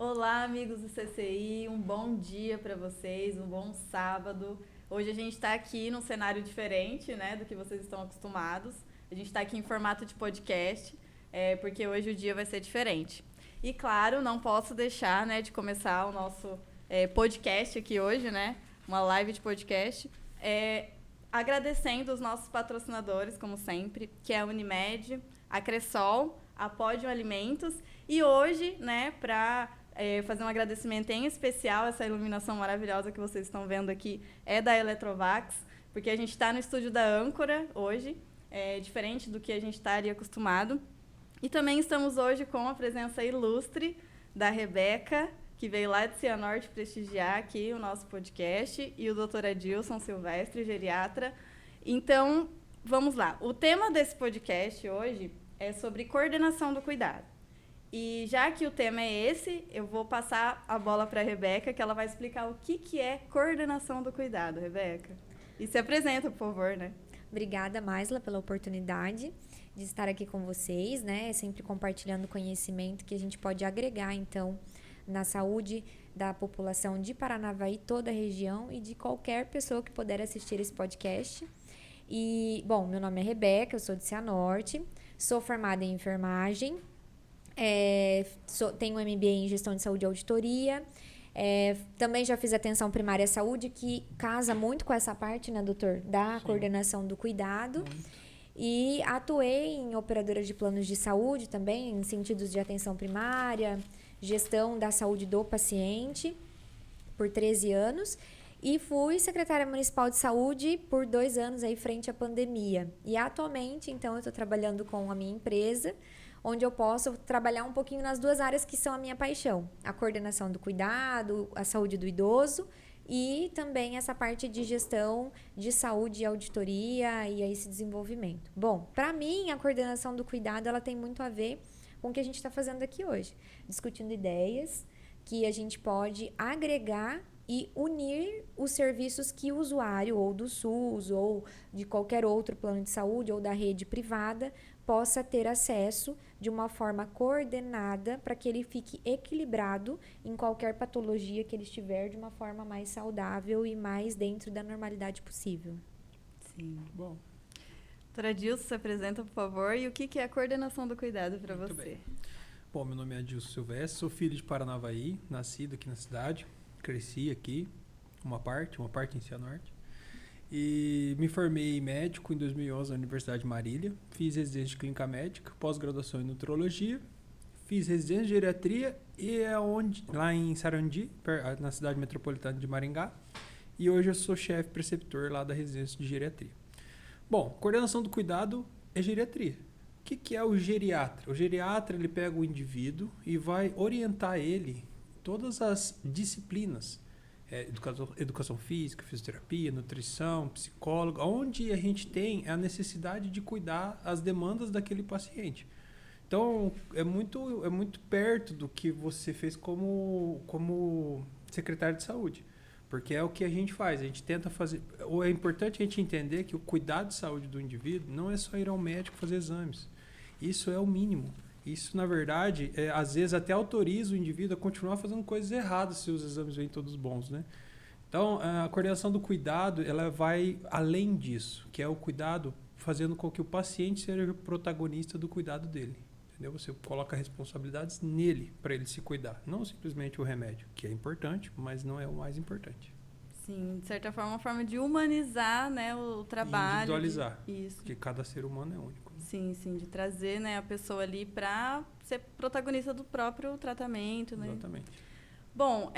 Olá, amigos do CCI, um bom dia para vocês, um bom sábado. Hoje a gente está aqui num cenário diferente, né, do que vocês estão acostumados. A gente está aqui em formato de podcast, porque hoje o dia vai ser diferente. E claro, não posso deixar, né, de começar o nosso podcast aqui hoje, né, uma live de podcast, agradecendo os nossos patrocinadores, como sempre, que é a Unimed, a Cressol, a Pódio Alimentos e hoje, né, para fazer um agradecimento em especial, essa iluminação maravilhosa que vocês estão vendo aqui é da Eletrovax, porque a gente está no estúdio da Âncora hoje, diferente do que a gente estaria acostumado. E também estamos hoje com a presença ilustre da Rebeca, que veio lá de Cianorte prestigiar aqui o nosso podcast, e o Dr. Adilson Silvestre, geriatra. Então, vamos lá. O tema desse podcast hoje é sobre coordenação do cuidado. E já que o tema é esse, eu vou passar a bola para a Rebeca, que ela vai explicar o que é coordenação do cuidado. Rebeca, e se apresenta, por favor, né? Obrigada, Maisla, pela oportunidade de estar aqui com vocês, né? Sempre compartilhando conhecimento que a gente pode agregar, então, na saúde da população de Paranavaí, toda a região e de qualquer pessoa que puder assistir esse podcast. E, bom, meu nome é Rebeca, eu sou de Cianorte, sou formada em enfermagem, tenho um MBA em gestão de saúde e auditoria. Também já fiz atenção primária à saúde, que casa muito com essa parte, né, doutor? Da Sim. Coordenação do cuidado. E atuei em operadoras de planos de saúde também, em sentidos de atenção primária, gestão da saúde do paciente, por 13 anos. E fui secretária municipal de saúde por 2 anos aí frente à pandemia. E atualmente, então, eu estou trabalhando com a minha empresa, onde eu posso trabalhar um pouquinho nas 2 áreas que são a minha paixão. A coordenação do cuidado, a saúde do idoso e também essa parte de gestão de saúde e auditoria e esse desenvolvimento. Bom, para mim, a coordenação do cuidado ela tem muito a ver com o que a gente está fazendo aqui hoje. Discutindo ideias que a gente pode agregar e unir os serviços que o usuário, ou do SUS, ou de qualquer outro plano de saúde, ou da rede privada, possa ter acesso de uma forma coordenada para que ele fique equilibrado em qualquer patologia que ele estiver de uma forma mais saudável e mais dentro da normalidade possível. Sim, bom. Doutora Adilson, se apresenta, por favor, e o que é a coordenação do cuidado para você? Bem. Bom, meu nome é Adilson Silvestre, sou filho de Paranavaí, nascido aqui na cidade, cresci aqui, uma parte em Cianorte. E me formei médico em 2011 na Universidade de Marília. Fiz residência de clínica médica, pós-graduação em nutrologia. Fiz residência de geriatria lá em Sarandi, na cidade metropolitana de Maringá. E hoje eu sou chefe preceptor lá da residência de geriatria. Bom, coordenação do cuidado é geriatria. O que é o geriatra? O geriatra ele pega o indivíduo e vai orientar ele em todas as disciplinas. Educação física, fisioterapia, nutrição, psicólogo, onde a gente tem a necessidade de cuidar as demandas daquele paciente. Então, é muito perto do que você fez como secretário de saúde, porque é o que a gente faz, a gente tenta fazer. Ou é importante a gente entender que o cuidado de saúde do indivíduo não é só ir ao médico fazer exames, isso é o mínimo. Isso, na verdade, às vezes até autoriza o indivíduo a continuar fazendo coisas erradas se os exames vêm todos bons, né? Então, a coordenação do cuidado, ela vai além disso, que é o cuidado fazendo com que o paciente seja o protagonista do cuidado dele. Entendeu? Você coloca responsabilidades nele para ele se cuidar, não simplesmente o remédio, que é importante, mas não é o mais importante. Sim, de certa forma, uma forma de humanizar, né, o trabalho. Individualizar, isso. Porque cada ser humano é único. Sim, de trazer, né, a pessoa ali para ser protagonista do próprio tratamento, né? Exatamente. Bom,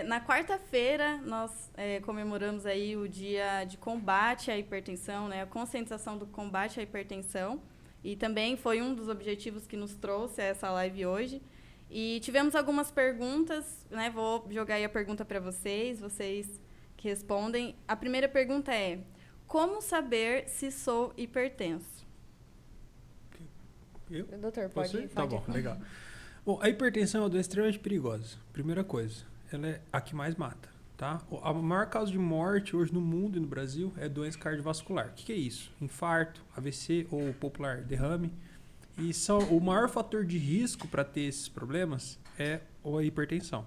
na quarta-feira nós comemoramos aí o dia de combate à hipertensão, né, a conscientização do combate à hipertensão, e também foi um dos objetivos que nos trouxe a essa live hoje. E tivemos algumas perguntas, né, vou jogar aí a pergunta para vocês que respondem. A primeira pergunta é: como saber se sou hipertenso? Doutor, pode. Tá bom, legal. Bom, a hipertensão é uma doença extremamente perigosa. Primeira coisa, ela é a que mais mata, tá? A maior causa de morte hoje no mundo e no Brasil é doença cardiovascular. O que é isso? Infarto, AVC ou popular derrame. E o maior fator de risco para ter esses problemas é a hipertensão.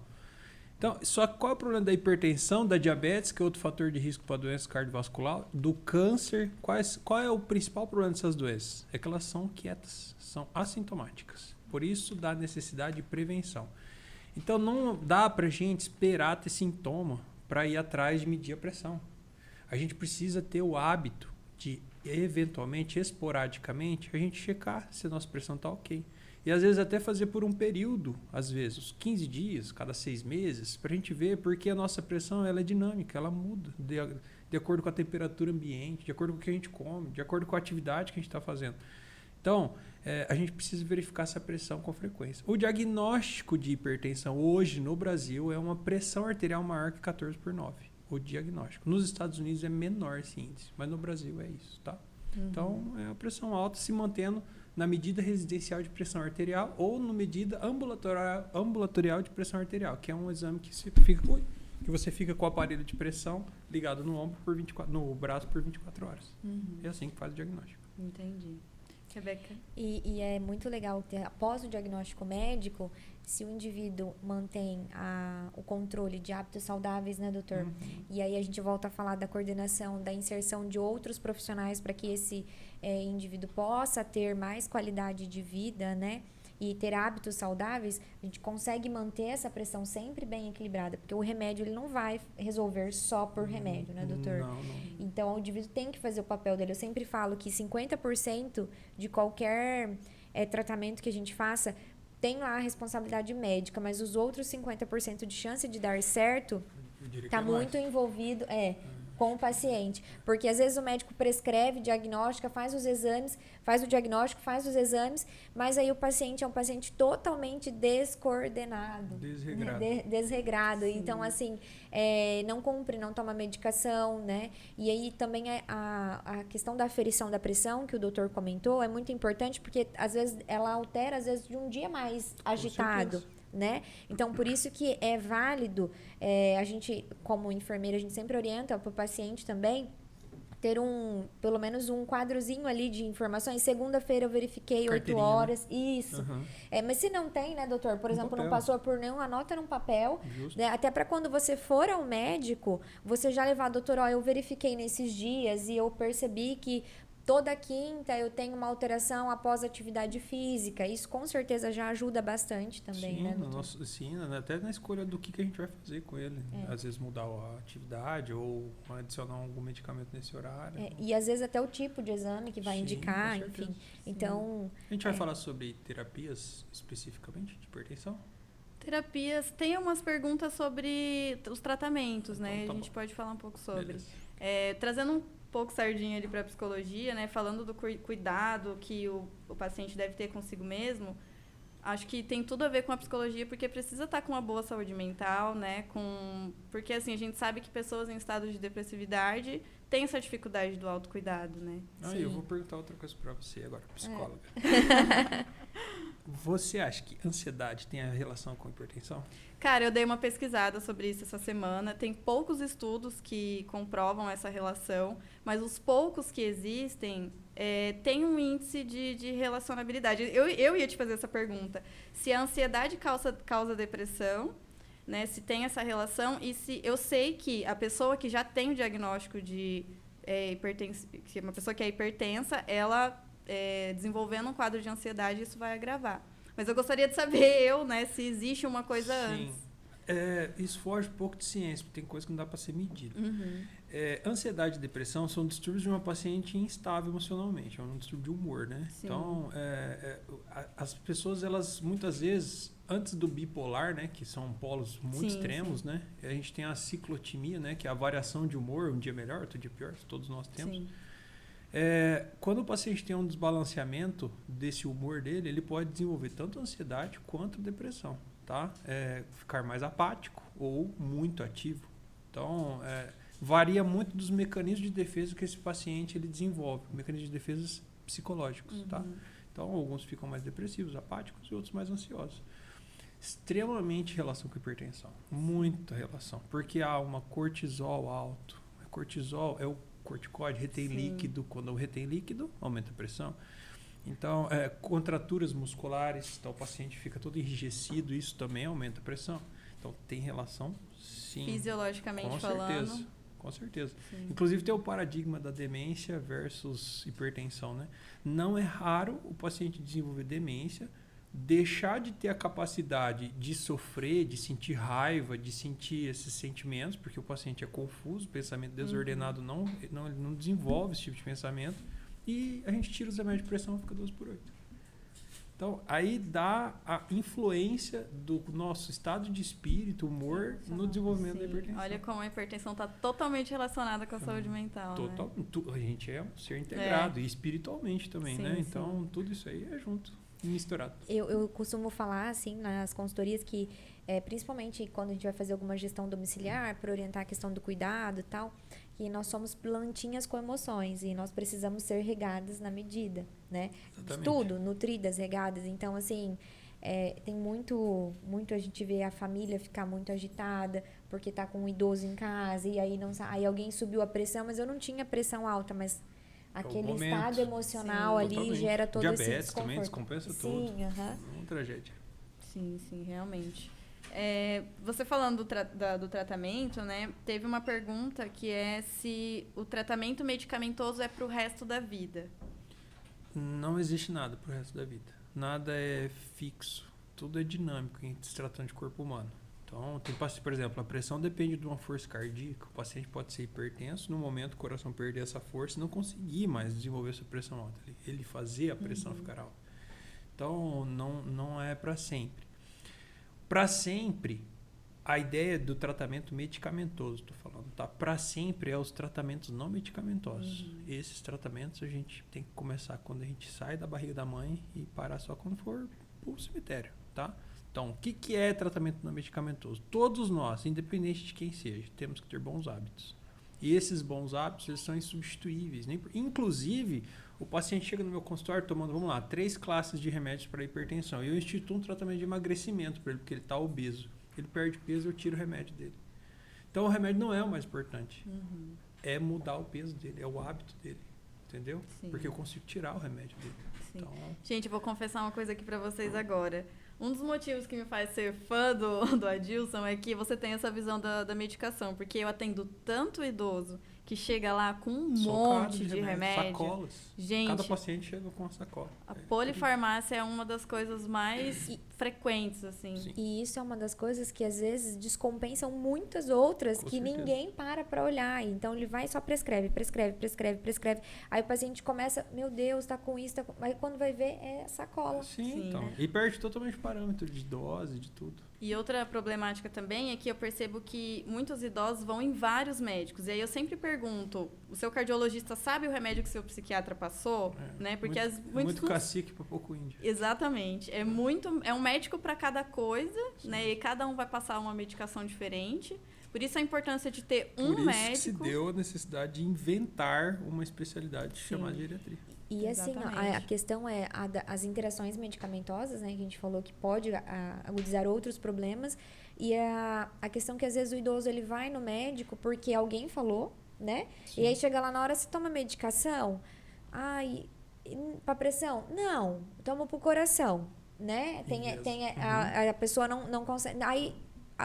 Então, só que qual é o problema da hipertensão, da diabetes, que é outro fator de risco para doença cardiovascular, do câncer? Qual é o principal problema dessas doenças? É que elas são quietas, são assintomáticas. Por isso, dá necessidade de prevenção. Então, não dá para a gente esperar ter sintoma para ir atrás de medir a pressão. A gente precisa ter o hábito de, eventualmente, esporadicamente, a gente checar se a nossa pressão está ok. E às vezes até fazer por um período, às vezes, uns 15 dias, cada 6 meses, para a gente ver, porque a nossa pressão ela é dinâmica, ela muda de acordo com a temperatura ambiente, de acordo com o que a gente come, de acordo com a atividade que a gente está fazendo. Então, a gente precisa verificar essa pressão com frequência. O diagnóstico de hipertensão hoje no Brasil é uma pressão arterial maior que 14/9. O diagnóstico. Nos Estados Unidos é menor esse índice, mas no Brasil é isso, tá? Então, é a pressão alta se mantendo na medida residencial de pressão arterial ou na medida ambulatorial de pressão arterial, que é um exame que você fica com o aparelho de pressão ligado no ombro no braço por 24 horas. É assim que faz o diagnóstico. Entendi. Rebeca? E é muito legal ter, após o diagnóstico médico, se o indivíduo mantém o controle de hábitos saudáveis, né, doutor? E aí a gente volta a falar da coordenação, da inserção de outros profissionais para que esse indivíduo possa ter mais qualidade de vida, né? E ter hábitos saudáveis, a gente consegue manter essa pressão sempre bem equilibrada, porque o remédio ele não vai resolver só por remédio, né, doutor? Não. Então, o indivíduo tem que fazer o papel dele. Eu sempre falo que 50% de qualquer tratamento que a gente faça tem lá a responsabilidade médica, mas os outros 50% de chance de dar certo está muito envolvido com o paciente. Porque às vezes o médico prescreve, diagnostica, faz os exames, faz o diagnóstico, faz os exames, mas aí o paciente é um paciente totalmente descoordenado. Desregrado. Então, assim, não cumpre, não toma medicação, né? E aí também a questão da aferição da pressão, que o doutor comentou, é muito importante, porque às vezes ela altera, às vezes, de um dia mais agitado. Né? Então, por isso que é válido, a gente, como enfermeira, a gente sempre orienta para o paciente também ter pelo menos um quadrozinho ali de informações. Segunda-feira eu verifiquei 8 horas. Né? Isso. Mas se não tem, né, doutor? Por exemplo, não passou por nenhum, anota num papel. Né? Até para quando você for ao médico, você já levar, doutor, eu verifiquei nesses dias e eu percebi que toda quinta eu tenho uma alteração após atividade física. Isso com certeza já ajuda bastante também, né, doutor? Sim, até na escolha do que a gente vai fazer com ele. Às vezes mudar a atividade ou adicionar algum medicamento nesse horário. E às vezes até o tipo de exame que vai indicar, enfim. Sim. Então, a gente vai falar sobre terapias especificamente de hipertensão? Terapias, tem umas perguntas sobre os tratamentos, né? A gente pode falar um pouco sobre. Trazendo um pouco sardinha ali para a psicologia, né? Falando do cuidado que o paciente deve ter consigo mesmo, acho que tem tudo a ver com a psicologia, porque precisa estar com uma boa saúde mental, né? Porque, assim, a gente sabe que pessoas em estado de depressividade têm essa dificuldade do autocuidado, né? Eu vou perguntar outra coisa para você agora, psicóloga. Você acha que ansiedade tem a relação com hipertensão? Cara, eu dei uma pesquisada sobre isso essa semana. Tem poucos estudos que comprovam essa relação, mas os poucos que existem têm um índice de relacionabilidade. Eu ia te fazer essa pergunta. Se a ansiedade causa depressão, né? Se tem essa relação, e se eu sei que a pessoa que já tem o diagnóstico de hipertensão, que uma pessoa que é hipertensa, ela desenvolvendo um quadro de ansiedade, isso vai agravar. Mas eu gostaria de saber, né, se existe uma coisa antes. Isso foge um pouco de ciência, porque tem coisa que não dá para ser medida. Ansiedade e depressão são distúrbios de uma paciente instável emocionalmente, é um distúrbio de humor, né? Sim. Então, as pessoas, elas muitas vezes, antes do bipolar, né, que são polos muito extremos, né? A gente tem a ciclotimia, né, que é a variação de humor, um dia melhor, outro dia pior, todos nós temos. Sim. Quando o paciente tem um desbalanceamento desse humor dele, ele pode desenvolver tanto ansiedade quanto depressão, tá? Ficar mais apático ou muito ativo. Então, varia muito dos mecanismos de defesa que esse paciente ele desenvolve, mecanismos de defesa psicológicos, tá? Então, alguns ficam mais depressivos, apáticos e outros mais ansiosos. Extremamente relação com hipertensão, muita relação, porque há uma cortisol alto. Cortisol é o corticóide, retém líquido. Quando retém líquido, aumenta a pressão. Então, contraturas musculares, então o paciente fica todo enrijecido, isso também aumenta a pressão. Então, tem relação, sim. Fisiologicamente falando. Com certeza. Sim. Inclusive, tem o paradigma da demência versus hipertensão, né? Não é raro o paciente desenvolver demência, deixar de ter a capacidade de sofrer, de sentir raiva, de sentir esses sentimentos, porque o paciente é confuso, o pensamento desordenado não desenvolve esse tipo de pensamento, e a gente tira os remédios de pressão e fica 12/8. Então, aí dá a influência do nosso estado de espírito, humor, no desenvolvimento da hipertensão. Olha como a hipertensão está totalmente relacionada com a saúde mental. Total, né? A gente é um ser integrado, e espiritualmente também, né? Então, tudo isso aí é junto, misturado. Eu costumo falar, assim, nas consultorias que, principalmente quando a gente vai fazer alguma gestão domiciliar, para orientar a questão do cuidado e tal, que nós somos plantinhas com emoções e nós precisamos ser regadas na medida, né? Exatamente. De tudo, nutridas, regadas. Então, assim, tem muito a gente vê a família ficar muito agitada porque tá com um idoso em casa e aí, aí alguém subiu a pressão, mas eu não tinha pressão alta, mas aquele estado emocional ali totalmente. gera todo esse Diabetes desconforto. também descompensa tudo. Sim, Uma tragédia. Sim, realmente. Você falando do tratamento, né? Teve uma pergunta que é se o tratamento medicamentoso é para o resto da vida. Não existe nada para o resto da vida. Nada é fixo. Tudo é dinâmico em se tratando de corpo humano. Então, por exemplo, a pressão depende de uma força cardíaca. O paciente pode ser hipertenso, no momento o coração perder essa força e não conseguir mais desenvolver essa pressão alta. Ele fazer a pressão ficar alta. Então, não é para sempre. Para sempre, a ideia do tratamento medicamentoso, estou falando, tá? Para sempre é os tratamentos não medicamentosos. Esses tratamentos a gente tem que começar quando a gente sai da barriga da mãe e parar só quando for pro cemitério, tá? Então, o que é tratamento não medicamentoso? Todos nós, independente de quem seja, temos que ter bons hábitos. E esses bons hábitos, eles são insubstituíveis. Inclusive, o paciente chega no meu consultório tomando, 3 classes de remédios para hipertensão. E eu instituo um tratamento de emagrecimento para ele, porque ele está obeso. Ele perde peso, eu tiro o remédio dele. Então, o remédio não é o mais importante. É mudar o peso dele, é o hábito dele. Entendeu? Sim. Porque eu consigo tirar o remédio dele. Então, gente, eu vou confessar uma coisa aqui para vocês agora. Um dos motivos que me faz ser fã do Adilson é que você tem essa visão da medicação. Porque eu atendo tanto idoso que chega lá com um monte de remédio. Sacolas. Gente, cada paciente chega com uma sacola. A polifarmácia é uma das coisas mais frequentes, assim. Sim. E isso é uma das coisas que às vezes descompensam muitas outras Com que certeza. ninguém para olhar. Então ele vai e só prescreve. Aí o paciente começa, meu Deus, tá com isso, Aí quando vai ver, é sacola. Sim, então. Né? E perde totalmente o parâmetro de dose, de tudo. E outra problemática também é que eu percebo que muitos idosos vão em vários médicos. E aí eu sempre pergunto, o seu cardiologista sabe o remédio que o seu psiquiatra passou? Né? Porque muito cacique para pouco índio. Exatamente. É um médico para cada coisa, né? E cada um vai passar uma medicação diferente. Por isso a importância de ter um médico. Por isso que se deu a necessidade de inventar uma especialidade chamada geriatria. E assim, a questão é as interações medicamentosas, né? Que a gente falou que pode agudizar outros problemas. E a questão que às vezes o idoso ele vai no médico porque alguém falou, né? Sim. E aí chega lá na hora, você toma medicação. Ai, pra pressão? Não, toma pro coração, né? A pessoa não consegue. Aí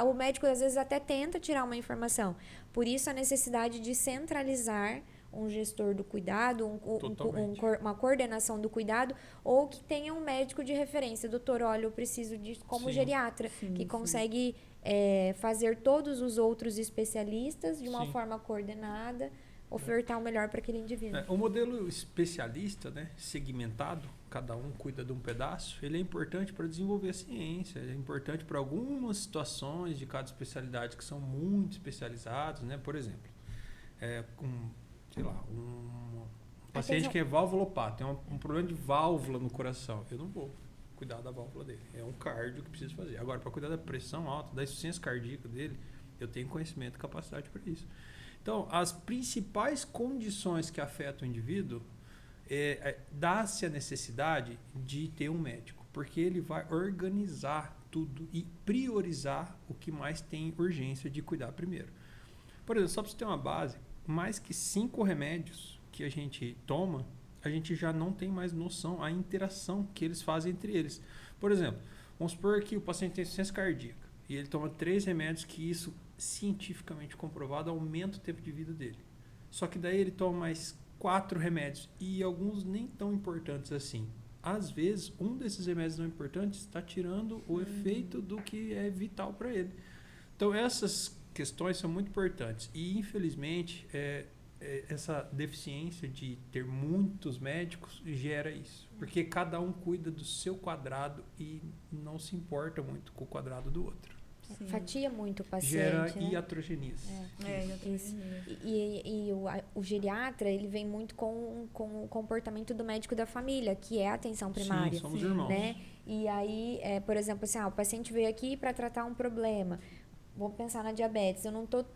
o médico às vezes até tenta tirar uma informação. Por isso a necessidade de centralizar um gestor do cuidado, uma coordenação do cuidado, ou que tenha um médico de referência. Doutor, olha, eu preciso disso como geriatra, que consegue fazer todos os outros especialistas de uma forma coordenada, ofertar o melhor para aquele indivíduo. O modelo especialista, né, segmentado, cada um cuida de um pedaço, ele é importante para desenvolver a ciência, é importante para algumas situações de cada especialidade que são muito especializadas, né? Por exemplo, um paciente que é valvulopata, tem um problema de válvula no coração, eu não vou cuidar da válvula dele, é um cardio que preciso fazer. Agora, para cuidar da pressão alta, da insuficiência cardíaca dele, eu tenho conhecimento e capacidade para isso. Então, as principais condições que afetam o indivíduo, dá-se a necessidade de ter um médico, porque ele vai organizar tudo e priorizar o que mais tem urgência de cuidar primeiro. Por exemplo, só para você ter uma base, mais que 5 remédios que a gente toma, a gente já não tem mais noção a interação que eles fazem entre eles. Por exemplo, vamos supor que o paciente tem insuficiência cardíaca e ele toma 3 remédios que isso, cientificamente comprovado, aumenta o tempo de vida dele. Só que daí ele toma mais 4 remédios e alguns nem tão importantes assim. Às vezes, um desses remédios não importantes está tirando o efeito do que é vital para ele. Então, essas questões são muito importantes. E, infelizmente, essa deficiência de ter muitos médicos gera isso. Porque cada um cuida do seu quadrado e não se importa muito com o quadrado do outro. Sim. Fatia muito o paciente. Gera né? iatrogenias. Isso. E o geriatra, ele vem muito com o comportamento do médico da família, que é a atenção primária. Sim, somos irmãos. Né? E aí, por exemplo, assim, o paciente veio aqui para tratar um problema. Vamos pensar na diabetes. Eu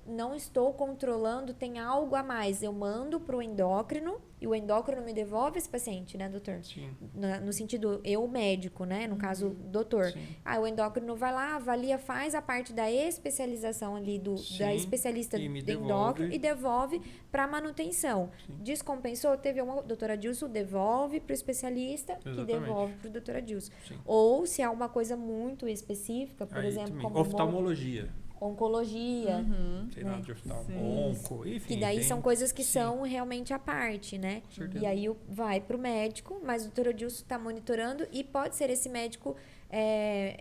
não estou controlando, tem algo a mais. Eu mando para o endócrino e o endócrino me devolve esse paciente, né, doutor? Sim. No sentido, eu médico, né? No caso, doutor. Sim. O endócrino vai lá, avalia, faz a parte da especialização ali da especialista do endócrino e devolve para manutenção. Sim. Descompensou, teve uma doutora Dilson, devolve para o especialista, que devolve para o doutora Dilson. Ou se há uma coisa muito específica, por exemplo, como oftalmologia. Oncologia, Né? De onco, enfim. Que daí são coisas que são realmente à parte, né? Com certeza. E aí vai pro médico, mas o doutor Odilson está monitorando e pode ser esse médico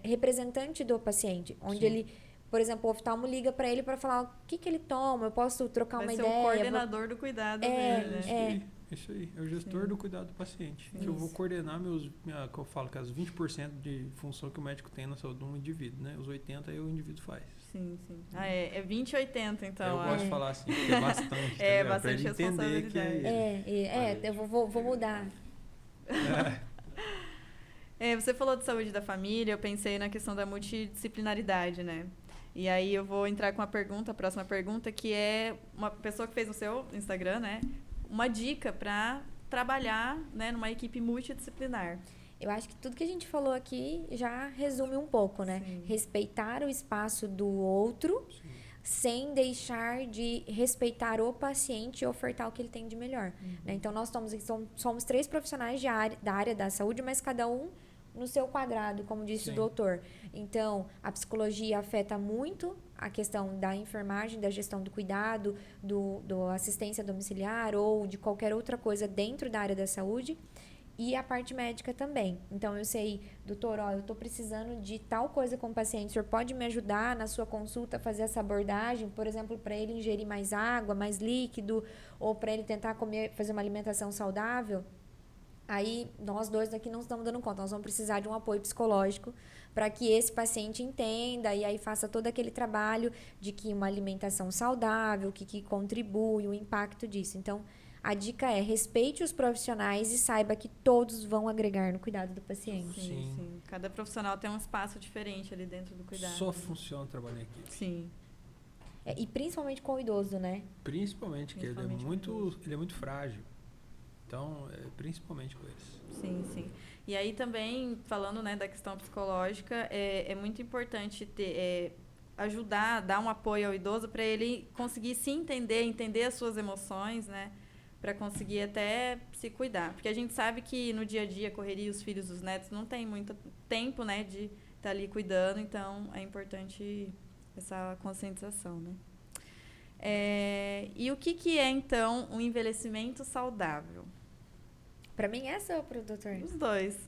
representante do paciente, onde ele, por exemplo, o oftalmo liga para ele para falar o que ele toma, eu posso trocar uma ideia. Vai ser o coordenador do cuidado dele, né? Isso aí, é o gestor do cuidado do paciente. Que eu vou coordenar que eu falo que as 20% de função que o médico tem na saúde de um indivíduo, né? Os 80% aí o indivíduo faz. Sim. É 20 e 80, então. Eu gosto de falar assim, porque é bastante. Bastante pra ele entender que eu vou mudar. Você falou de saúde da família, eu pensei na questão da multidisciplinaridade, né? E aí eu vou entrar com a próxima pergunta, que é uma pessoa que fez no seu Instagram, né? Uma dica para trabalhar, né, numa equipe multidisciplinar. Eu acho que tudo que a gente falou aqui já resume um pouco, né? Sim. Respeitar o espaço do outro, sem deixar de respeitar o paciente e ofertar o que ele tem de melhor. Né? Então, nós somos 3 profissionais da área da saúde, mas cada um no seu quadrado, como disse o doutor. Então, a psicologia afeta muito a questão da enfermagem, da gestão do cuidado, do assistência domiciliar ou de qualquer outra coisa dentro da área da saúde. E a parte médica também. Então, eu sei, doutor, eu estou precisando de tal coisa com o paciente. O senhor pode me ajudar na sua consulta a fazer essa abordagem? Por exemplo, para ele ingerir mais água, mais líquido, ou para ele tentar fazer uma alimentação saudável? Aí, nós dois daqui não estamos dando conta. Nós vamos precisar de um apoio psicológico para que esse paciente entenda e aí faça todo aquele trabalho de que uma alimentação saudável, o que contribui, o impacto disso. Então, a dica é respeite os profissionais e saiba que todos vão agregar no cuidado do paciente. Sim. Cada profissional tem um espaço diferente ali dentro do cuidado. Só funciona trabalhar em equipe. Sim. E principalmente com o idoso, né? Principalmente, que ele é muito frágil. Então, principalmente com eles. Sim. E aí também, falando, né, da questão psicológica, é muito importante ajudar, dar um apoio ao idoso para ele conseguir se entender as suas emoções, né? Para conseguir até se cuidar. Porque a gente sabe que no dia a dia, correria, os filhos, os netos, não tem muito tempo, né, de estar ali cuidando. Então, é importante essa conscientização, né? E o que é, então, um envelhecimento saudável? Para mim, essa ou para o doutor? Os dois.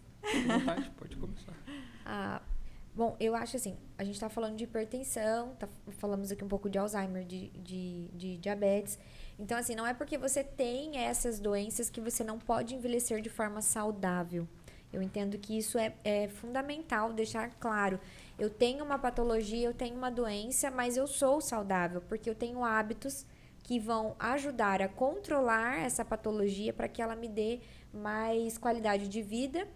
Vontade, pode começar. Bom, eu acho assim, a gente está falando de hipertensão, falamos aqui um pouco de Alzheimer, de diabetes. Então, assim, não é porque você tem essas doenças que você não pode envelhecer de forma saudável. Eu entendo que isso é fundamental deixar claro. Eu tenho uma patologia, eu tenho uma doença, mas eu sou saudável, porque eu tenho hábitos que vão ajudar a controlar essa patologia para que ela me dê mais qualidade de vida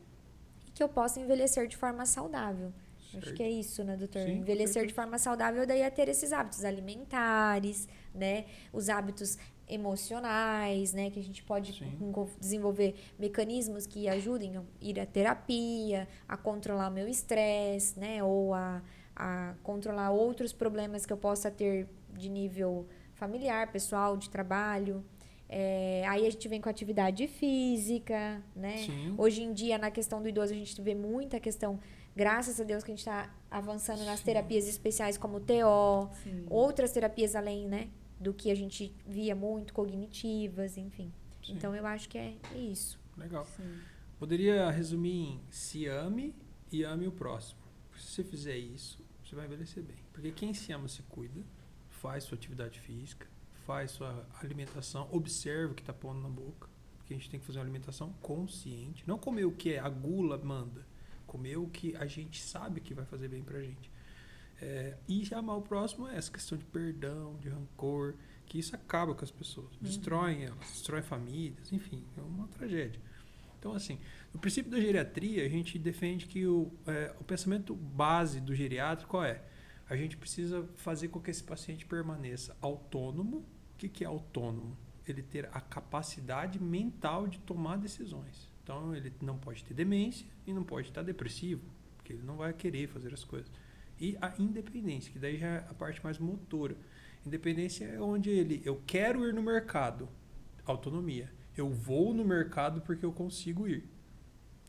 e que eu possa envelhecer de forma saudável. Certo. Acho que é isso, né, doutor? Sim, envelhecer de forma saudável, daí é ter esses hábitos alimentares, né? Os hábitos emocionais, né? Que a gente pode desenvolver mecanismos que ajudem a ir à terapia, a controlar o meu estresse, né? Ou a controlar outros problemas que eu possa ter de nível familiar, pessoal, de trabalho. Aí a gente vem com atividade física, né? Sim. Hoje em dia, na questão do idoso, a gente vê muita questão, graças a Deus, que a gente está avançando nas terapias especiais como o TO, Sim. outras terapias além, né? Do que a gente via muito, cognitivas, enfim. Sim. Então, eu acho que é isso. Legal. Sim. Poderia resumir em se ame e ame o próximo. Se você fizer isso, você vai envelhecer bem. Porque quem se ama se cuida, faz sua atividade física, faz sua alimentação, observa o que está pondo na boca. Porque a gente tem que fazer uma alimentação consciente. Não comer o que a gula manda. Comer o que a gente sabe que vai fazer bem pra gente. E amar o próximo é essa questão de perdão, de rancor, que isso acaba com as pessoas. Destroem elas, destroem famílias, enfim, é uma tragédia. Então, assim, no princípio da geriatria, a gente defende que o pensamento base do geriátrico qual é? A gente precisa fazer com que esse paciente permaneça autônomo. O que é autônomo? Ele ter a capacidade mental de tomar decisões. Então, ele não pode ter demência e não pode estar depressivo, porque ele não vai querer fazer as coisas. E a independência, que daí já é a parte mais motora. Independência é onde eu quero ir no mercado, autonomia. Eu vou no mercado porque eu consigo ir.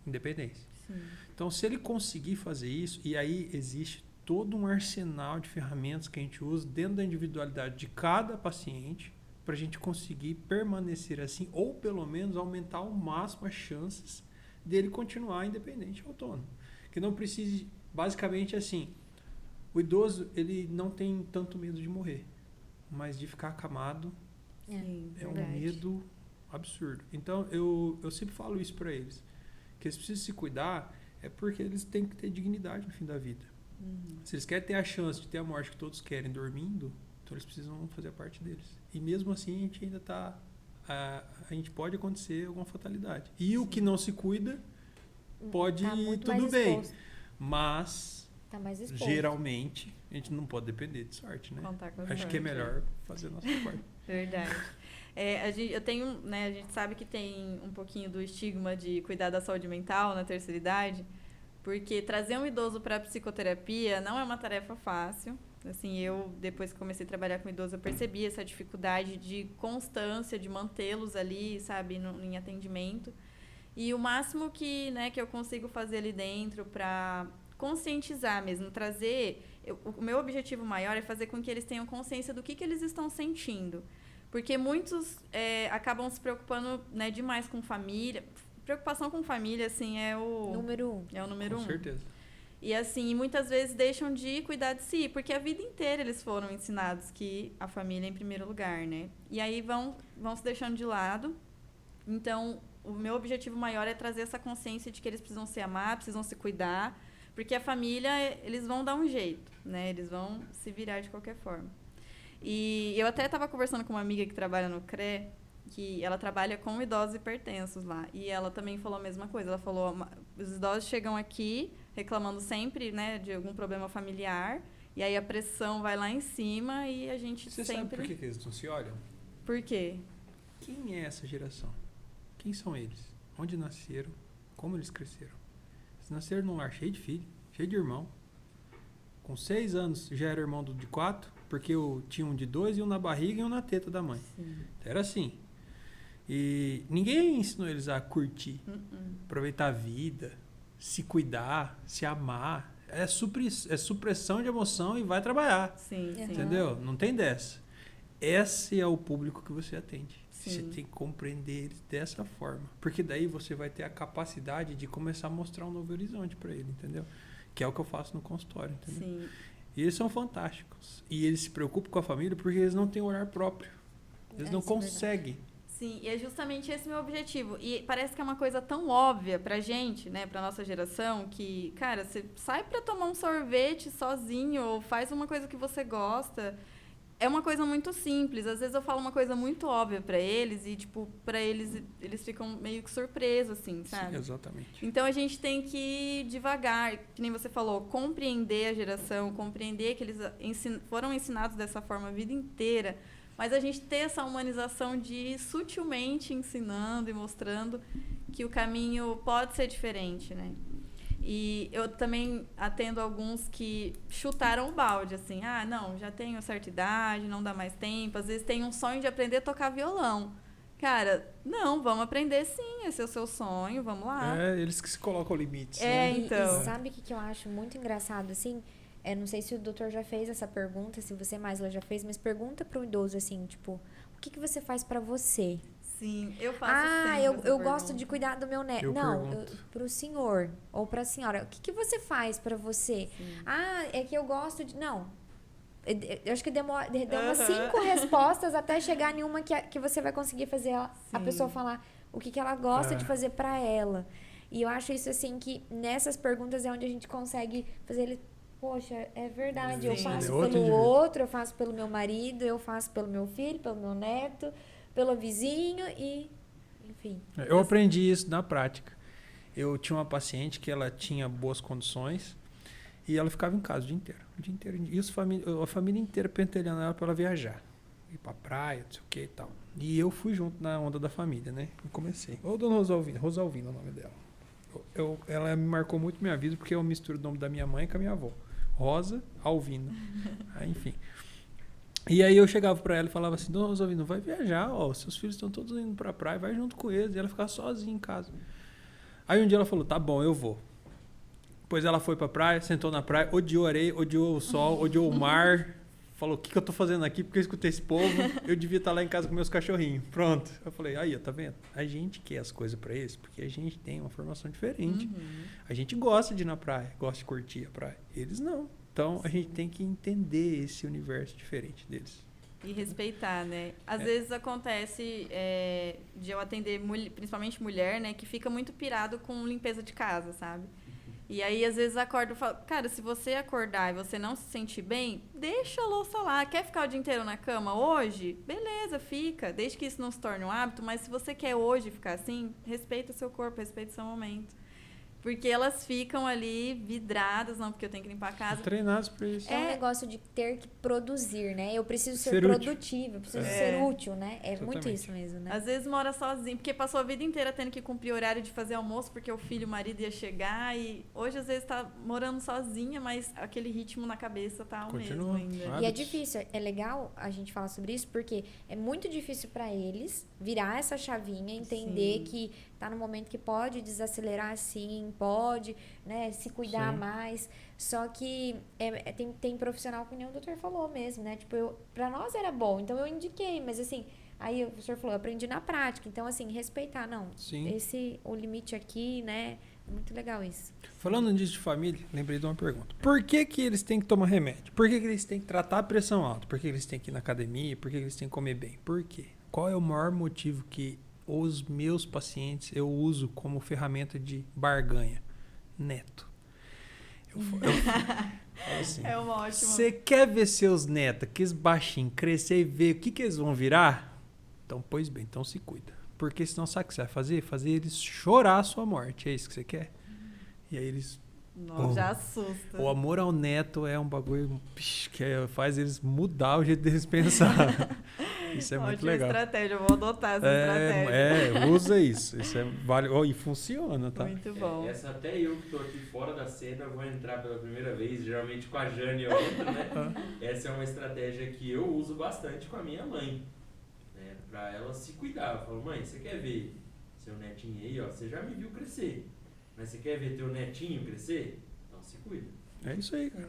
Independência. Sim. Então, se ele conseguir fazer isso, e aí existe todo um arsenal de ferramentas que a gente usa dentro da individualidade de cada paciente para a gente conseguir permanecer assim, ou pelo menos aumentar ao máximo as chances dele continuar independente e autônomo. Que não precise, basicamente assim, o idoso ele não tem tanto medo de morrer, mas de ficar acamado Sim, é um verdade. medo absurdo. Então, eu sempre falo isso para eles, que eles precisam se cuidar porque eles têm que ter dignidade no fim da vida. Se eles querem ter a chance de ter a morte que todos querem dormindo, então eles precisam fazer a parte deles. E mesmo assim, a gente ainda está... A gente pode acontecer alguma fatalidade. E o que não se cuida, pode Tá ir muito tudo mais bem. exposto. Mas, Tá mais exposto. geralmente, a gente não pode depender de sorte, né? Contar com a Acho sorte, que é melhor fazer a nossa parte. Verdade. Eu tenho, né, a gente sabe que tem um pouquinho do estigma de cuidar da saúde mental na terceira idade, porque trazer um idoso para a psicoterapia não é uma tarefa fácil. Assim, eu, depois que comecei a trabalhar com idoso, eu percebi essa dificuldade de constância, de mantê-los ali, sabe, em atendimento. E o máximo que, né, que eu consigo fazer ali dentro para conscientizar mesmo, trazer... o meu objetivo maior é fazer com que eles tenham consciência do que eles estão sentindo. Porque muitos acabam se preocupando, né, demais com família. Preocupação com família, assim, é o... Número 1. É o número Com 1. certeza. E assim, muitas vezes deixam de cuidar de si, porque a vida inteira eles foram ensinados que a família é em primeiro lugar, né? E aí vão se deixando de lado. Então, o meu objetivo maior é trazer essa consciência de que eles precisam se amar, precisam se cuidar, porque a família, eles vão dar um jeito, né? Eles vão se virar de qualquer forma. E eu até estava conversando com uma amiga que trabalha no CRE, que ela trabalha com idosos hipertensos lá. E ela também falou a mesma coisa. Ela falou, os idosos chegam aqui reclamando sempre, né, de algum problema familiar, e aí a pressão vai lá em cima e a gente Você sempre... sabe por que eles não se olham? Por quê? Quem é essa geração? Quem são eles? Onde nasceram? Como eles cresceram? Eles nasceram num lar cheio de filho, cheio de irmão. Com 6 anos já era irmão de 4, porque eu tinha um de 2 e um na barriga e um na teta da mãe. Sim. Era assim. E ninguém ensinou eles a curtir, aproveitar a vida, se cuidar, se amar. É supressão de emoção e vai trabalhar. Sim, sim. Entendeu? Não tem dessa. Esse é o público que você atende. Sim. Você tem que compreender eles dessa forma. Porque daí você vai ter a capacidade de começar a mostrar um novo horizonte para ele, entendeu? Que é o que eu faço no consultório, entendeu? Sim. E eles são fantásticos. E eles se preocupam com a família porque eles não têm horário próprio. Eles não isso é conseguem. Sim, e é justamente esse o meu objetivo. E parece que é uma coisa tão óbvia pra gente, né, pra nossa geração, que, cara, você sai pra tomar um sorvete sozinho ou faz uma coisa que você gosta. É uma coisa muito simples. Às vezes eu falo uma coisa muito óbvia pra eles e, tipo, pra eles ficam meio que surpresos, assim, sabe? Sim, exatamente. Então a gente tem que ir devagar, que nem você falou, compreender a geração, compreender que eles foram ensinados dessa forma a vida inteira. Mas a gente ter essa humanização de ir sutilmente ensinando e mostrando que o caminho pode ser diferente, né? E eu também atendo alguns que chutaram o balde, assim, não, já tenho certa idade, não dá mais tempo. Às vezes tem um sonho de aprender a tocar violão. Cara, não, vamos aprender sim, esse é o seu sonho, vamos lá. Eles que se colocam limites. Então. E sabe o que eu acho muito engraçado, assim? Não sei se o doutor já fez essa pergunta, se você mais já fez, mas pergunta pro idoso, assim, tipo, o que você faz pra você? Sim, eu faço sempre eu gosto de cuidar do meu neto. Não, pro senhor ou pra senhora, o que você faz pra você? Sim. É que eu gosto de... Não. Eu acho que deu umas 5 respostas até chegar em uma que você vai conseguir fazer a pessoa falar o que ela gosta de fazer pra ela. E eu acho isso, assim, que nessas perguntas é onde a gente consegue fazer ele... Poxa, é verdade, eu faço pelo outro, eu faço pelo meu marido, eu faço pelo meu filho, pelo meu neto, pelo vizinho e... Enfim. Eu aprendi isso na prática. Eu tinha uma paciente que ela tinha boas condições e ela ficava em casa o dia inteiro. E a família inteira pentelhando ela para ela viajar. Ir pra praia, não sei o que e tal. E eu fui junto na onda da família, né? Eu comecei. Ô, dona Rosalvina é o nome dela. Ela me marcou muito minha vida porque eu misturo o nome da minha mãe com a minha avó. Rosa Alvina. Enfim. E aí eu chegava pra ela e falava assim, dona Rosalvina, vai viajar, ó, seus filhos estão todos indo pra praia, vai junto com eles. E ela ficava sozinha em casa. Aí um dia ela falou, tá bom, eu vou. Depois ela foi pra praia, sentou na praia, odiou a areia, odiou o sol, odiou o mar. Falou, o que eu tô fazendo aqui? Porque eu escutei esse povo, eu devia estar lá em casa com meus cachorrinhos. Pronto. Eu falei, aí, tá vendo? A gente quer as coisas pra eles, porque a gente tem uma formação diferente. A gente gosta de ir na praia, gosta de curtir a praia. Eles não. Então, a gente tem que entender esse universo diferente deles. E respeitar, né? Às vezes acontece de eu atender, principalmente mulher, né? Que fica muito pirado com limpeza de casa, sabe? E aí, às vezes, acordo e falo, cara, se você acordar e você não se sentir bem, deixa a louça lá. Quer ficar o dia inteiro na cama hoje? Beleza, fica. Desde que isso não se torne um hábito. Mas se você quer hoje ficar assim, respeita o seu corpo, respeita o seu momento. Porque elas ficam ali vidradas, não, porque eu tenho que limpar a casa. Treinados para isso. É um negócio de ter que produzir, né? Eu preciso ser Útil. produtiva, eu preciso ser útil, né? É muito Exatamente. isso mesmo, né? Às vezes mora sozinho, porque passou a vida inteira tendo que cumprir o horário de fazer almoço, porque o filho, o marido ia chegar, e hoje às vezes tá morando sozinha, mas aquele ritmo na cabeça tá o mesmo ainda. E é difícil, é legal a gente falar sobre isso, porque é muito difícil para eles virar essa chavinha, entender que tá no momento que pode desacelerar sim, pode, né, se cuidar mais. Só que tem profissional que nem o doutor falou mesmo, né? Tipo, pra nós era bom, então eu indiquei, mas assim, aí o professor falou, eu aprendi na prática. Então, assim, respeitar, não. Sim. O limite aqui, né? Muito legal isso. Falando disso de família, lembrei de uma pergunta. Por que eles têm que tomar remédio? Por que eles têm que tratar a pressão alta? Por que eles têm que ir na academia? Por que eles têm que comer bem? Por quê? Qual é o maior motivo que os meus pacientes eu uso como ferramenta de barganha? Neto. Eu falo assim, É uma ótima. você quer ver seus netos, aqueles baixinhos, crescer e ver o que eles vão virar? Então, pois bem, então se cuida. Porque senão sabe o que você vai fazer? Fazer eles chorar a sua morte. É isso que você quer? E aí eles... Nossa, já assusta. O amor ao neto é um bagulho que faz eles mudar o jeito deles pensar. Isso é muito legal. Estratégia, eu vou adotar essa estratégia. Usa isso. Isso vale. E funciona, tá? Muito bom. Essa até eu que tô aqui fora da cena vou entrar pela primeira vez. Geralmente com a Jane eu entro, né? Essa é uma estratégia que eu uso bastante com a minha mãe. Né? Pra ela se cuidar. Eu falo, mãe, você quer ver seu netinho aí, ó? Você já me viu crescer. Mas você quer ver teu netinho crescer? Então se cuida. É isso aí, cara.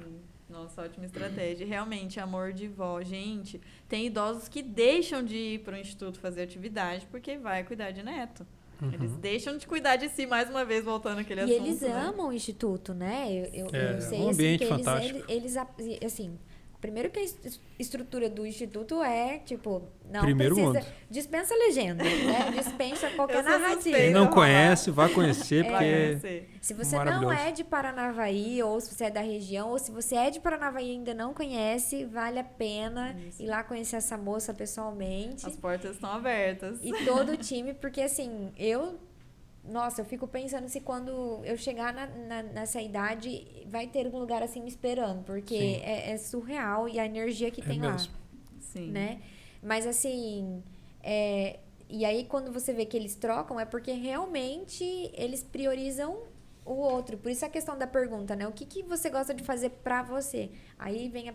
Nossa, ótima estratégia. Realmente, amor de vó. Gente, tem idosos que deixam de ir para o instituto fazer atividade porque vai cuidar de neto. Eles deixam de cuidar de si, mais uma vez, voltando àquele assunto. E eles amam o instituto, né? Eu sei, um ambiente assim, que fantástico. eles, assim, primeiro que a estrutura do instituto é, tipo, não Primeiro precisa... mundo. Dispensa legenda, né? Dispensa qualquer narrativa. Quem não conhece, vá conhecer, porque Se você não é de Paranavaí, ou se você é da região, ou se você é de Paranavaí e ainda não conhece, vale a pena ir lá conhecer essa moça pessoalmente. As portas estão abertas. E todo o time, porque assim, eu fico pensando se quando eu chegar nessa idade vai ter um lugar assim me esperando, porque é surreal e a energia que tem mesmo. lá. Sim. Né? Mas assim, e aí quando você vê que eles trocam, é porque realmente eles priorizam o outro. Por isso a questão da pergunta, né? O que você gosta de fazer pra você? Aí vem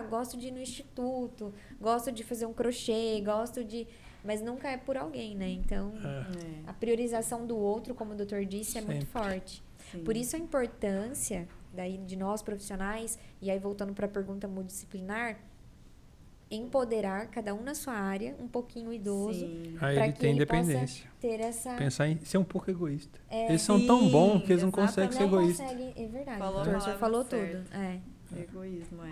gosto de ir no instituto, gosto de fazer um crochê, gosto de... mas nunca é por alguém, né? Então, a priorização do outro, como o doutor disse, é muito forte. Sim. Por isso a importância daí de nós profissionais, e aí voltando para a pergunta multidisciplinar, empoderar cada um na sua área, um pouquinho o idoso, Aí ele tem independência. Ter essa... Pensar em ser um pouco egoísta. Eles são tão bons que eles não conseguem ser egoístas. É verdade, o senhor falou tudo. Egoísmo,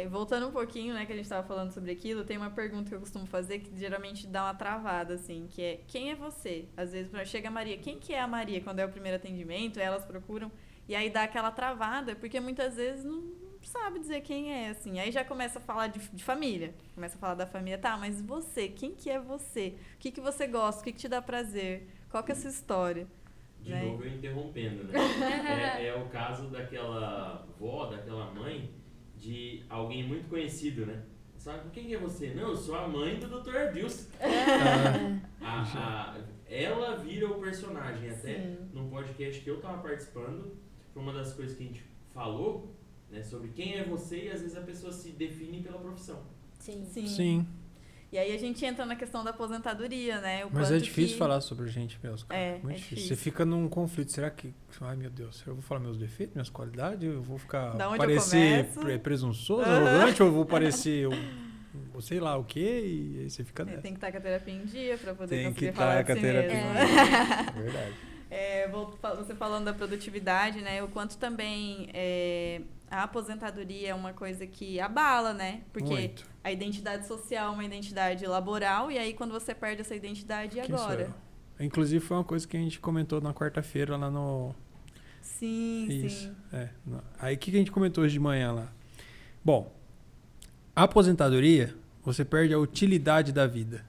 voltando um pouquinho, né, que a gente estava falando sobre aquilo, tem uma pergunta que eu costumo fazer que geralmente dá uma travada, assim, que é, quem é você? Às vezes chega a Maria, quem que é a Maria? Quando é o primeiro atendimento, elas procuram, e aí dá aquela travada, porque muitas vezes não sabe dizer quem é, assim. Aí já começa a falar de família, começa a falar da família, tá, mas você, quem que é você? O que que você gosta? O que que te dá prazer? Qual que é a sua história? De novo eu interrompendo, né? É o caso daquela vó, daquela mãe, de alguém muito conhecido, né? Sabe quem é você? Não, eu sou a mãe do Dr. Adilson. Ela vira o personagem. Até num podcast que eu tava participando, foi uma das coisas que a gente falou, né, sobre quem é você, e às vezes a pessoa se define pela profissão. Sim. E aí a gente entra na questão da aposentadoria, né? Mas é difícil falar sobre a gente mesmo, cara. Muito difícil. Você fica num conflito. Será que... Ai, meu Deus. Eu vou falar meus defeitos, minhas qualidades? Eu vou ficar... parecer presunçoso, arrogante? Ou eu vou parecer... sei lá o quê? E aí você fica nessa. Tem que estar com a terapia em dia para poder conseguir falar de si mesmo. É verdade. Você falando da produtividade, né? O quanto também a aposentadoria é uma coisa que abala, né? Porque a identidade social é uma identidade laboral, e aí quando você perde essa identidade, e agora? Inclusive foi uma coisa que a gente comentou na quarta-feira lá no... Sim. Aí o que a gente comentou hoje de manhã lá? Bom, a aposentadoria, você perde a utilidade da vida.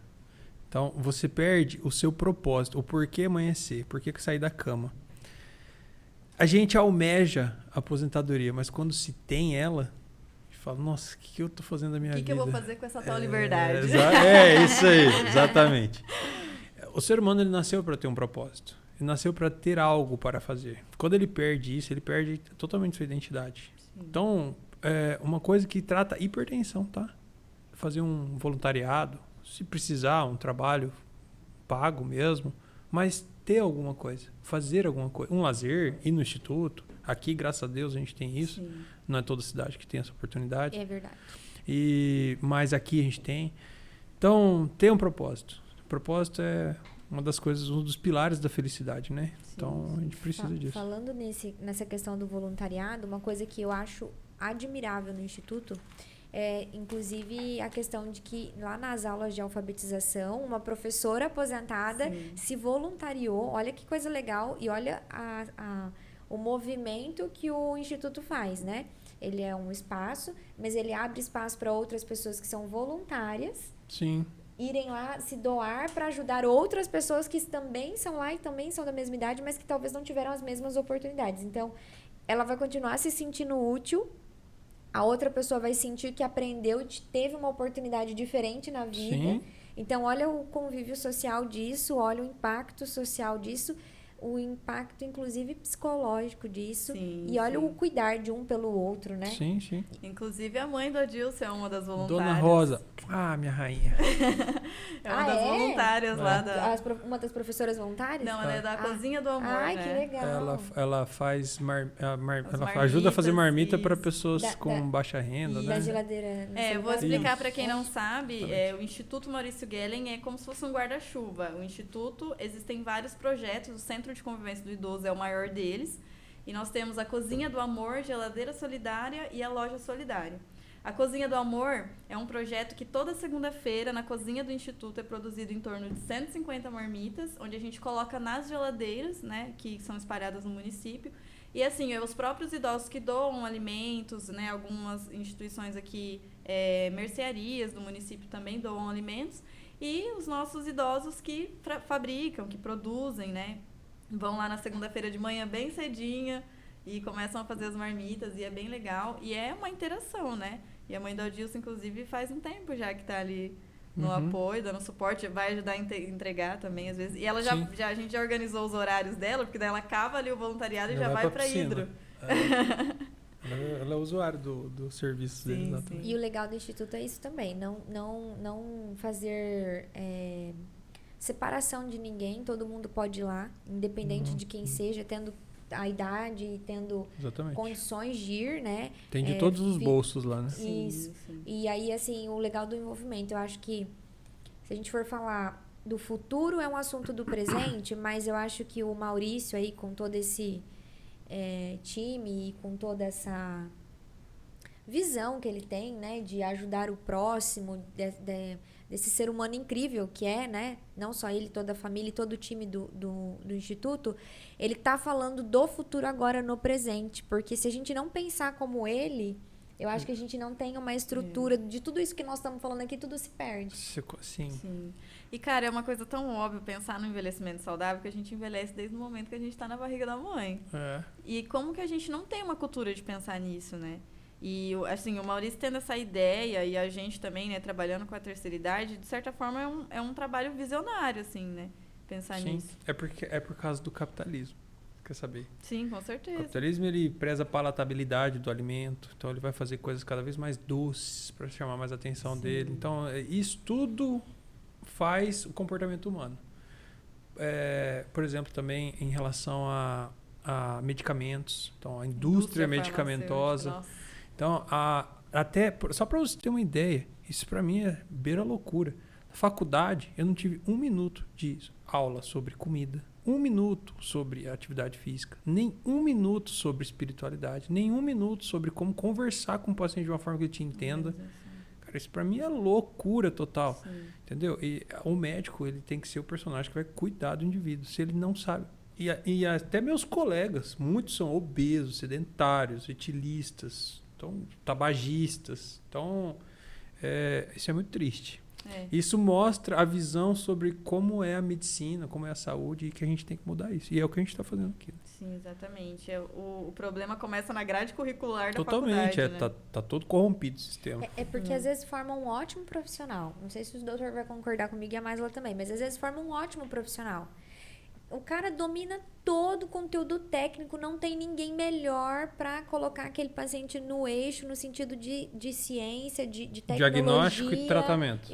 Então, você perde o seu propósito, o porquê amanhecer, porquê sair da cama. A gente almeja a aposentadoria, mas quando se tem ela, a gente fala, nossa, o que eu tô fazendo da minha vida? O que eu vou fazer com essa tal liberdade? Isso aí, exatamente. O ser humano, ele nasceu para ter um propósito. Ele nasceu para ter algo para fazer. Quando ele perde isso, ele perde totalmente sua identidade. Sim. Então, uma coisa que trata hipertensão, tá? Fazer um voluntariado, se precisar, um trabalho pago mesmo, mas ter alguma coisa, fazer alguma coisa, um lazer, ir no instituto. Aqui, graças a Deus, a gente tem isso. Sim. Não é toda cidade que tem essa oportunidade. É verdade. Mas aqui a gente tem. Então, ter um propósito. O propósito é uma das coisas, um dos pilares da felicidade, né? Sim. Então, a gente precisa disso. Falando nessa questão do voluntariado, uma coisa que eu acho admirável no Instituto inclusive a questão de que lá nas aulas de alfabetização, uma professora aposentada se voluntariou, olha que coisa legal, e olha o movimento que o Instituto faz, né? Ele é um espaço, mas ele abre espaço para outras pessoas que são voluntárias. Sim. Irem lá se doar para ajudar outras pessoas que também são lá e também são da mesma idade, mas que talvez não tiveram as mesmas oportunidades. Então, ela vai continuar se sentindo útil, a outra pessoa vai sentir que aprendeu, teve uma oportunidade diferente na vida. Sim. Então, olha o convívio social disso, olha o impacto social disso, o impacto, inclusive, psicológico disso. Sim, e olha o cuidar de um pelo outro, né? Sim, sim. Inclusive, a mãe do Adilson é uma das voluntárias. Dona Rosa. Minha rainha. É uma das voluntárias lá da... Uma das professoras voluntárias? Não, ela é da Cozinha do Amor, Ai, né? que legal. Ela faz... ela ajuda a fazer marmita para pessoas com baixa renda, né? Da geladeira. Eu vou explicar para quem não sabe. O Instituto Maurício Gellen é como se fosse um guarda-chuva. O Instituto, existem vários projetos. O Centro de Convivência do Idoso é o maior deles. E nós temos a Cozinha do Amor, Geladeira Solidária e a Loja Solidária. A Cozinha do Amor é um projeto que toda segunda-feira, na cozinha do Instituto, é produzido em torno de 150 marmitas, onde a gente coloca nas geladeiras, né, que são espalhadas no município. E assim, os próprios idosos que doam alimentos, né, algumas instituições aqui, mercearias do município também doam alimentos, e os nossos idosos que fabricam, que produzem, né, vão lá na segunda-feira de manhã bem cedinha e começam a fazer as marmitas, e é bem legal. E é uma interação, né? E a mãe do Adilson, inclusive, faz um tempo já que tá ali no apoio, dando suporte, vai ajudar a entregar também, às vezes. E ela a gente já organizou os horários dela, porque daí ela cava ali o voluntariado e já vai pra Hidro. Ela é usuária do serviço dele, exatamente. E o legal do Instituto é isso também, não fazer separação de ninguém, todo mundo pode ir lá, independente de quem seja, tendo a idade e tendo Exatamente. condições de ir, né? Tem de todos os bolsos lá, né? Isso. E aí, assim, o legal do envolvimento, eu acho que se a gente for falar do futuro, é um assunto do presente, mas eu acho que o Maurício aí, com todo esse time e com toda essa visão que ele tem, né, de ajudar o próximo, desse ser humano incrível que é, né, não só ele, toda a família e todo o time do Instituto, ele tá falando do futuro agora no presente, porque se a gente não pensar como ele, eu acho que a gente não tem uma estrutura de tudo isso que nós estamos falando aqui, tudo se perde. Sim. E, cara, é uma coisa tão óbvia pensar no envelhecimento saudável que a gente envelhece desde o momento que a gente tá na barriga da mãe. E como que a gente não tem uma cultura de pensar nisso, né? E, assim, o Maurício tendo essa ideia e a gente também, né, trabalhando com a terceira idade, de certa forma é um trabalho visionário, assim, né? Pensar nisso. É por causa do capitalismo. Quer saber? Sim, com certeza. O capitalismo, ele preza a palatabilidade do alimento, então ele vai fazer coisas cada vez mais doces para chamar mais a atenção dele. Então, isso tudo faz o comportamento humano. Por exemplo, também em relação a medicamentos, então a indústria medicamentosa. Então, até só para você ter uma ideia, isso para mim é beira loucura. Na faculdade, eu não tive 1 minuto de aula sobre comida, 1 minuto sobre atividade física, nem 1 minuto sobre espiritualidade, nem 1 minuto sobre como conversar com o paciente de uma forma que ele te entenda. Cara, isso pra mim é loucura total. Sim. Entendeu? E o médico, ele tem que ser o personagem que vai cuidar do indivíduo. Se ele não sabe... E até meus colegas, muitos são obesos, sedentários, etilistas, então, tabagistas. Então, isso é muito triste. Isso mostra a visão sobre como é a medicina, como é a saúde e que a gente tem que mudar isso. E é o que a gente está fazendo aqui. Sim, exatamente. O problema começa na grade curricular da Totalmente, faculdade, né? Tá todo corrompido o sistema. Porque às vezes forma um ótimo profissional. Não sei se o doutor vai concordar comigo e a Maisla também, mas às vezes forma um ótimo profissional. O cara domina todo o conteúdo técnico, não tem ninguém melhor para colocar aquele paciente no eixo, no sentido de ciência, de tecnologia. Diagnóstico e tratamento.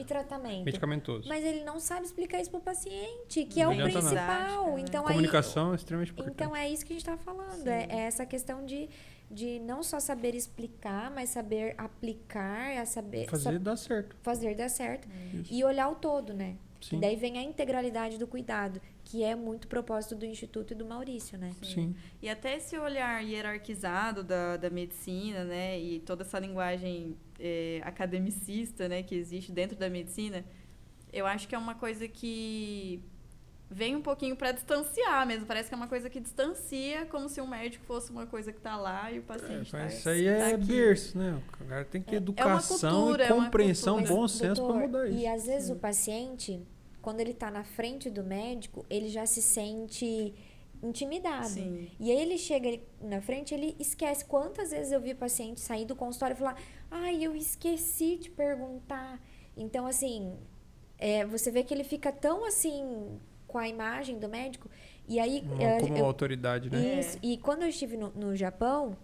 Medicamentoso. Mas ele não sabe explicar isso pro paciente, que é o principal. Então, comunicação é extremamente importante. Então, é isso que a gente está falando. É essa questão de não só saber explicar, mas saber aplicar, fazer dar certo. Fazer dar certo. E olhar o todo, né? Sim. E daí vem a integralidade do cuidado, que é muito propósito do Instituto e do Maurício, né? Sim. E até esse olhar hierarquizado da medicina, né? E toda essa linguagem academicista, né? Que existe dentro da medicina, eu acho que é uma coisa que vem um pouquinho para distanciar mesmo. Parece que é uma coisa que distancia, como se um médico fosse uma coisa que tá lá e o paciente está isso aí é berço, né? O cara tem que educação cultura, e compreensão, bom senso para mudar isso. E às vezes o paciente, quando ele tá na frente do médico, ele já se sente intimidado. Sim. E aí ele chega na frente, ele esquece. Quantas vezes eu vi paciente sair do consultório e falar: ai, eu esqueci de perguntar. Então, assim, você vê que ele fica tão assim com a imagem do médico. E aí, como autoridade, né? Isso. E quando eu estive no Japão,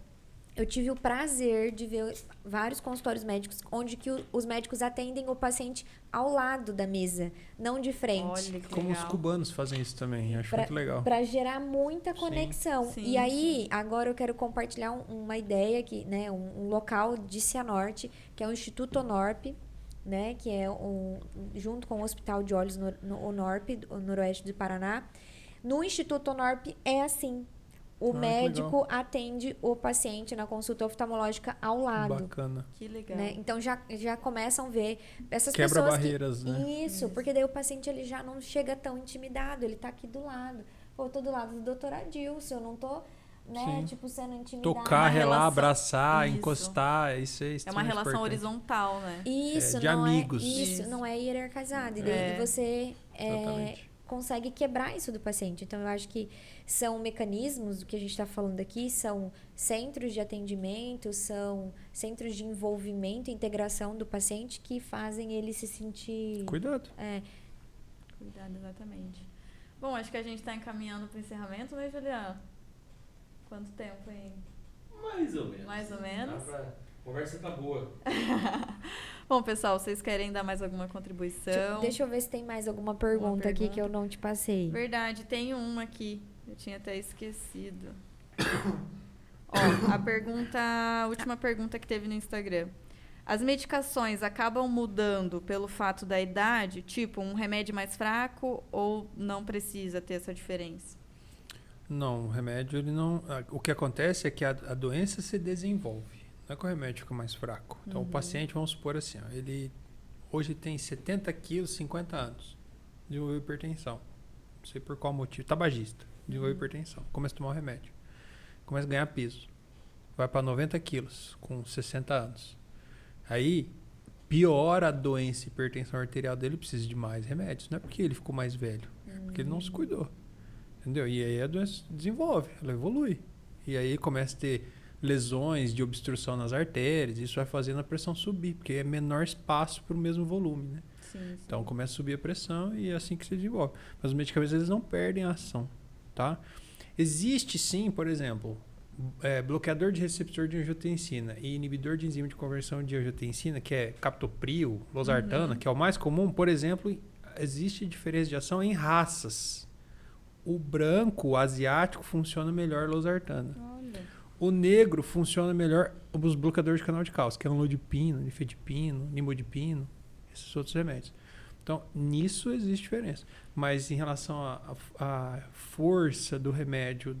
eu tive o prazer de ver vários consultórios médicos onde que os médicos atendem o paciente ao lado da mesa, não de frente. Olha, que como legal. Os cubanos fazem isso também, acho muito legal. Para gerar muita conexão. Sim, e aí, agora eu quero compartilhar uma ideia aqui, né, um local de Cianorte, que é o Instituto Onorp, né, que é junto com o Hospital de Olhos no Onorp, o noroeste do Paraná. No Instituto Onorp é assim. O médico atende o paciente na consulta oftalmológica ao lado. Bacana. Que legal. Né? Então já começam a ver essas Quebra pessoas barreiras, né? Isso, porque daí o paciente ele já não chega tão intimidado, ele tá aqui do lado. Pô, eu tô do lado do doutor Adilson, eu não tô, né, tipo, sendo intimidado. Tocar, relar, relação... abraçar, Isso. encostar, isso é uma relação importante. horizontal, né? Isso, de não amigos. Isso, não é hierarquizado. E daí você consegue quebrar isso do paciente. Então, eu acho que são mecanismos, do que a gente está falando aqui, são centros de atendimento, são centros de envolvimento e integração do paciente que fazem ele se sentir... Cuidado. Cuidado, exatamente. Bom, acho que a gente está encaminhando para o encerramento, né, Juliana? Quanto tempo aí? Mais ou menos. Mais ou menos. Conversa tá boa. Bom, pessoal, vocês querem dar mais alguma contribuição? Deixa eu ver se tem mais alguma pergunta aqui que eu não te passei. Verdade, tem uma aqui. Eu tinha até esquecido. Ó, a última pergunta que teve no Instagram. As medicações acabam mudando pelo fato da idade? Tipo, um remédio mais fraco ou não precisa ter essa diferença? Não, o remédio, ele não... O que acontece é que a doença se desenvolve. Não é que o remédio fica mais fraco. Então, o paciente, vamos supor assim, ó, ele hoje tem 70 quilos, 50 anos. Desenvolveu hipertensão. Não sei por qual motivo. Tabagista. Desenvolveu hipertensão. Começa a tomar o remédio. Começa a ganhar peso. Vai para 90 quilos com 60 anos. Aí, piora a doença, hipertensão arterial dele, precisa de mais remédios. Não é porque ele ficou mais velho. É porque ele não se cuidou. Entendeu? E aí a doença desenvolve, ela evolui. E aí começa a ter lesões de obstrução nas artérias. Isso vai fazendo a pressão subir, porque é menor espaço para o mesmo volume, né? Sim. Então começa a subir a pressão e é assim que se desenvolve. Mas os medicamentos, eles não perdem a ação, tá? Existe sim, por exemplo, bloqueador de receptor de angiotensina e inibidor de enzima de conversão de angiotensina, que é captopril, losartana, que é o mais comum. Por exemplo, existe diferença de ação em raças. O branco, o asiático, funciona melhor losartana. Olha. O negro funciona melhor os bloqueadores de canal de cálcio, que é anlodipino, nifedipino, nimodipino, esses outros remédios. Então, nisso existe diferença. Mas em relação à força do remédio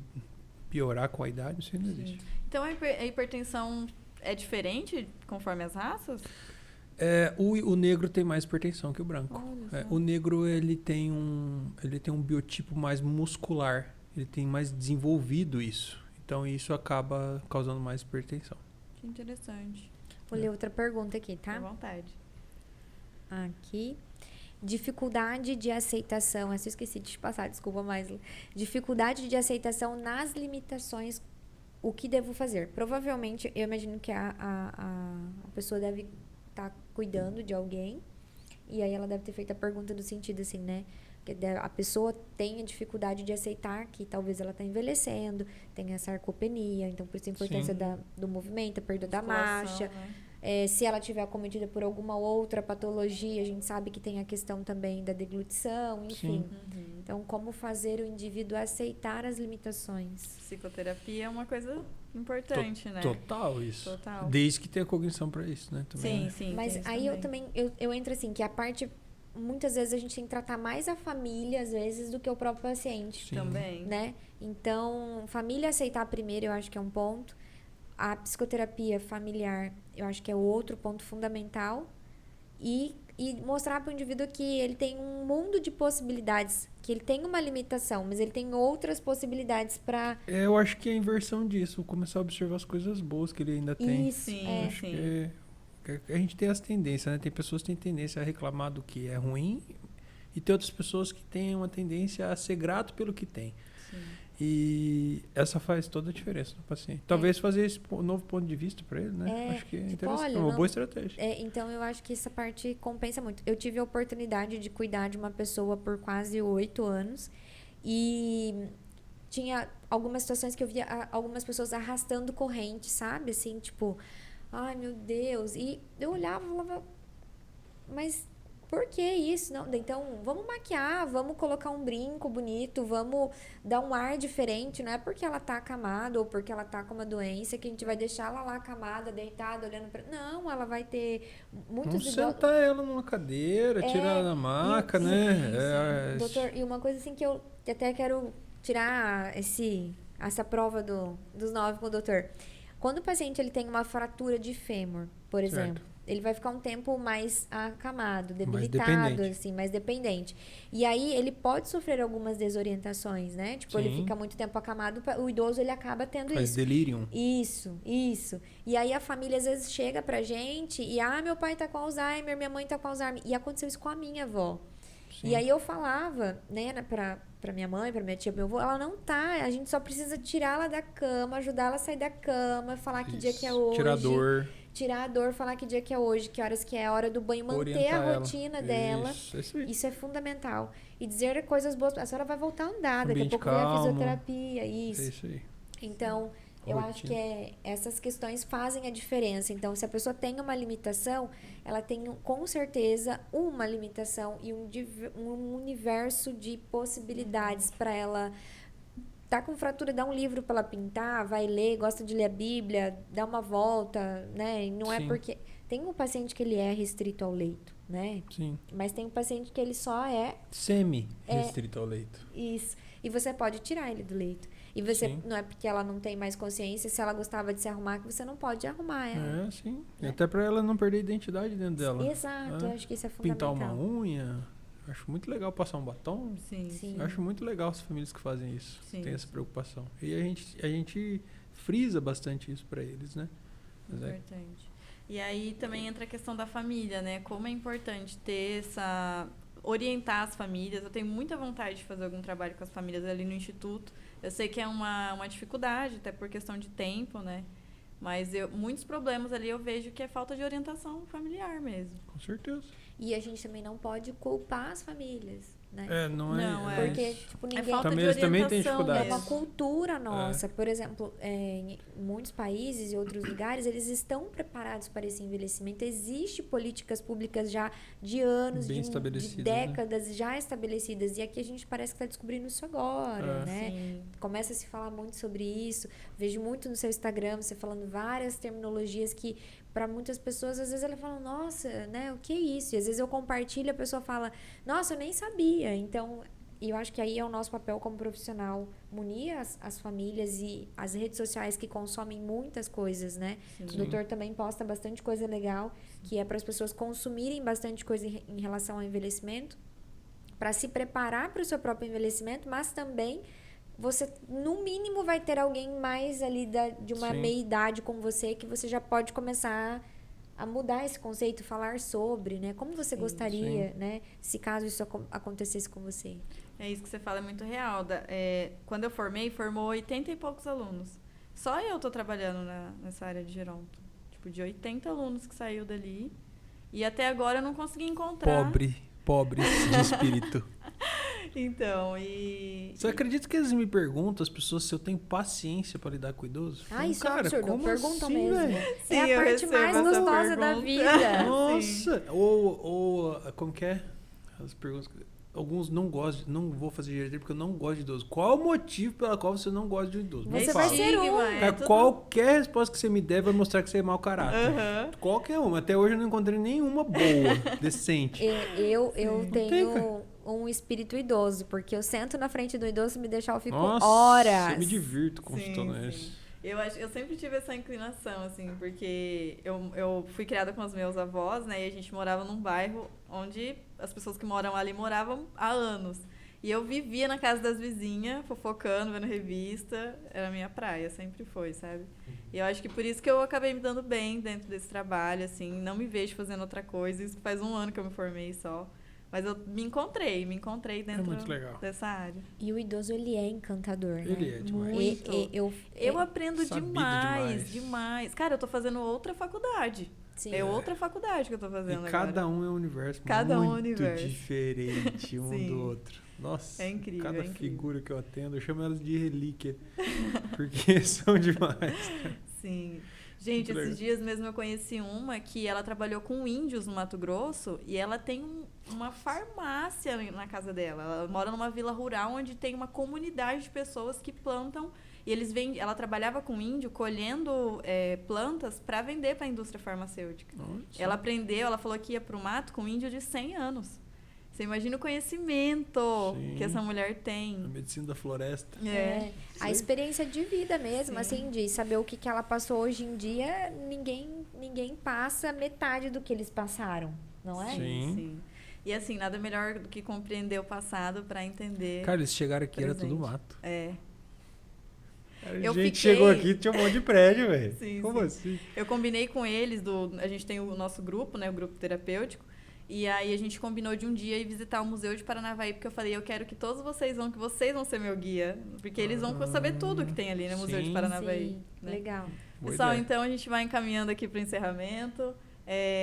piorar com a idade, isso não existe. Então, a hipertensão é diferente conforme as raças? O negro tem mais hipertensão que o branco. Olha só. O negro ele tem um biotipo mais muscular, ele tem mais desenvolvido isso. Então isso acaba causando mais hipertensão. Que interessante. Vou ler outra pergunta aqui, Fica à tá? vontade. Aqui. Dificuldade de aceitação. Essa eu esqueci de te passar, desculpa, mas dificuldade de aceitação nas limitações. O que devo fazer? Provavelmente, eu imagino que a pessoa deve estar cuidando de alguém. E aí ela deve ter feito a pergunta no sentido assim, né? Que a pessoa tem a dificuldade de aceitar que talvez ela está envelhecendo, tem a sarcopenia, então por isso a importância do movimento, a perda da marcha. Né? Se ela tiver acometida por alguma outra patologia, a gente sabe que tem a questão também da deglutição, enfim. Então, como fazer o indivíduo aceitar as limitações? Psicoterapia é uma coisa importante, né? Total isso. Total. Desde que tenha cognição para isso, né? Também, Sim, né? sim. Mas aí eu também, eu entro assim, que a parte, muitas vezes a gente tem que tratar mais a família, às vezes, do que o próprio paciente. Sim. Também. Né? Então, família aceitar primeiro, eu acho que é um ponto. A psicoterapia familiar, eu acho que é outro ponto fundamental. E mostrar para o indivíduo que ele tem um mundo de possibilidades, que ele tem uma limitação, mas ele tem outras possibilidades para... Eu acho que é a inversão disso, começar a observar as coisas boas que ele ainda tem. Isso, Sim, Acho sim. que a gente tem essa tendência, né? Tem pessoas que têm tendência a reclamar do que é ruim e tem outras pessoas que têm uma tendência a ser grato pelo que tem. Sim. E essa faz toda a diferença no paciente. Talvez fazer esse novo ponto de vista para ele, né? Acho que é interessante, olha, é uma não- boa estratégia. Então, eu acho que essa parte compensa muito. Eu tive a oportunidade de cuidar de uma pessoa por quase 8 anos e tinha algumas situações que eu via algumas pessoas arrastando corrente, sabe? Assim, tipo, ai meu Deus. E eu olhava e falava, mas por que isso? Não, então, vamos maquiar, vamos colocar um brinco bonito, vamos dar um ar diferente. Não é porque ela tá acamada ou porque ela tá com uma doença que a gente vai deixar ela lá acamada, deitada, olhando pra... Não, ela vai ter Não muitos sentar ela numa cadeira, tirar ela na maca, né? Doutor, e uma coisa assim que eu até quero tirar essa prova dos 9 com o doutor. Quando o paciente ele tem uma fratura de fêmur, por Certo. exemplo, ele vai ficar um tempo mais acamado, Mais debilitado, dependente. assim, mais dependente. E aí ele pode sofrer algumas desorientações, né? Tipo, ele Sim. fica muito tempo acamado, o idoso ele acaba tendo Faz isso. delírio. Isso. E aí a família às vezes chega pra gente e, meu pai tá com Alzheimer, minha mãe tá com Alzheimer. E aconteceu isso com a minha avó. Sim. E aí eu falava, né, pra minha mãe, pra minha tia, pro meu avô, ela não tá, a gente só precisa tirar ela da cama, ajudar ela a sair da cama, falar que dia que é Isso. hoje. Tirar Tirar a dor, falar que dia que é hoje, que horas que é a hora do banho, manter orientar a ela. rotina dela. Isso aí. Isso é fundamental. E dizer coisas boas. A senhora vai voltar a andar, daqui a Ambiente pouco vem a calmo. fisioterapia, É isso. isso aí. Então, Eu acho que essas questões fazem a diferença. Então, se a pessoa tem uma limitação, ela tem com certeza uma limitação e um universo de possibilidades para ela. Tá com fratura, dá um livro para ela pintar, vai ler, gosta de ler a Bíblia, dá uma volta, né? E não é porque... Tem um paciente que ele é restrito ao leito, né? Sim. Mas tem um paciente que ele só é... Semi-restrito ao leito. Isso. E você pode tirar ele do leito. E você, Sim. não é porque ela não tem mais consciência, se ela gostava de se arrumar, que você não pode arrumar ela. Sim. E até pra ela não perder a identidade dentro dela. Exato, eu acho que isso é Pintar fundamental. uma unha. Acho muito legal passar um batom. Sim. Eu acho muito legal as famílias que fazem isso. Sim. Tem essa preocupação. E a gente frisa bastante isso pra eles, né? Mas Importante. E aí também entra a questão da família, né? Como é importante ter essa... orientar as famílias. Eu tenho muita vontade de fazer algum trabalho com as famílias ali no Instituto. Eu sei que é uma dificuldade, até por questão de tempo, né? Mas muitos problemas ali eu vejo que é falta de orientação familiar mesmo. Com certeza. E a gente também não pode culpar as famílias, né? Não é. Porque, tipo, ninguém... falta Também de eles também têm orientação dificuldades. É uma mesmo. cultura nossa. Por exemplo, em muitos países e outros lugares, eles estão preparados para esse envelhecimento. Existem políticas públicas já de anos, Bem de estabelecidas, décadas já estabelecidas. E aqui a gente parece que está descobrindo isso agora, né? Sim. Começa a se falar muito sobre isso. Vejo muito no seu Instagram, você falando várias terminologias que, para muitas pessoas, às vezes elas falam, nossa, né, o que é isso? E às vezes eu compartilho e a pessoa fala, nossa, eu nem sabia. Então, eu acho que aí é o nosso papel como profissional, munir as famílias e as redes sociais que consomem muitas coisas, né? Sim. O doutor também posta bastante coisa legal, que é para as pessoas consumirem bastante coisa em relação ao envelhecimento, para se preparar para o seu próprio envelhecimento, mas também você, no mínimo, vai ter alguém mais ali de uma meia-idade com você, que você já pode começar a mudar esse conceito, falar sobre, né? Como você gostaria, né? Se caso isso acontecesse com você. É isso que você fala, é muito real. Quando eu formou 80 e poucos alunos. Só eu tô trabalhando nessa área de geronto. Tipo, de 80 alunos que saiu dali. E até agora eu não consegui encontrar. Pobre de espírito. Então, Você acredita que eles me perguntam, as pessoas, se eu tenho paciência pra lidar com o idoso? Ah, isso é um Cara, absurdo. como Perguntam assim, mesmo. velho? Sim, É a eu parte recebo mais essa gostosa da pergunta. vida. Nossa! Ou como que é? As perguntas. Alguns não gostam, não vou fazer direito porque eu não gosto de idoso. Qual o motivo pelo qual você não gosta de um idoso? Você Me vai fala. ser um. Cara, qualquer resposta que você me der vai mostrar que você é mau caráter. Qualquer uma. Até hoje eu não encontrei nenhuma boa, decente. Eu tem, tenho um espírito idoso, porque eu sento na frente do idoso, se me deixar, eu fico Nossa, horas. eu me divirto consultando Sim, isso. Eu sempre tive essa inclinação, assim, porque eu fui criada com os meus avós, né? E a gente morava num bairro onde as pessoas que moram ali moravam há anos. E eu vivia na casa das vizinhas, fofocando, vendo revista. Era a minha praia, sempre foi, sabe? E eu acho que por isso que eu acabei me dando bem dentro desse trabalho, assim. Não me vejo fazendo outra coisa. Isso faz 1 ano que eu me formei só. Mas eu me encontrei dentro dessa área. E o idoso, ele é encantador, né? Ele é demais. Muito. Eu aprendo Sabido demais. Cara, eu tô fazendo outra faculdade. Sim. É outra faculdade que eu tô fazendo E agora. cada um é um universo Cada um é um muito universo. diferente um Sim. do outro. Nossa, É incrível, cada é incrível. figura que eu atendo, eu chamo elas de relíquia. Porque são demais. Sim. Gente, Muito esses dias mesmo eu conheci uma que ela trabalhou com índios no Mato Grosso e ela tem uma farmácia na casa dela. Ela mora numa vila rural onde tem uma comunidade de pessoas que plantam e eles vendem. Ela trabalhava com índio colhendo plantas para vender para a indústria farmacêutica. Nossa. Ela aprendeu, ela falou que ia para o mato com índio de 100 anos. Você imagina o conhecimento Sim. que essa mulher A tem. medicina da floresta. A experiência de vida mesmo, Sim. assim, de saber o que ela passou hoje em dia, ninguém passa metade do que eles passaram, não é? Sim. E assim, nada melhor do que compreender o passado para entender. Cara, eles chegaram aqui, era tudo presente. mato. A Eu gente fiquei- chegou aqui, tinha um monte de prédio, velho. Sim, Como sim. assim? Eu combinei com eles, a gente tem o nosso grupo, né, o grupo terapêutico, e aí a gente combinou de um dia ir visitar o Museu de Paranavaí, porque eu falei, eu quero que todos vocês vão, que vocês vão ser meu guia, porque eles vão saber tudo que tem ali no Museu de Sim. Paranavaí. Sim, né? legal. Boa Pessoal, ideia. então a gente vai encaminhando aqui para o encerramento.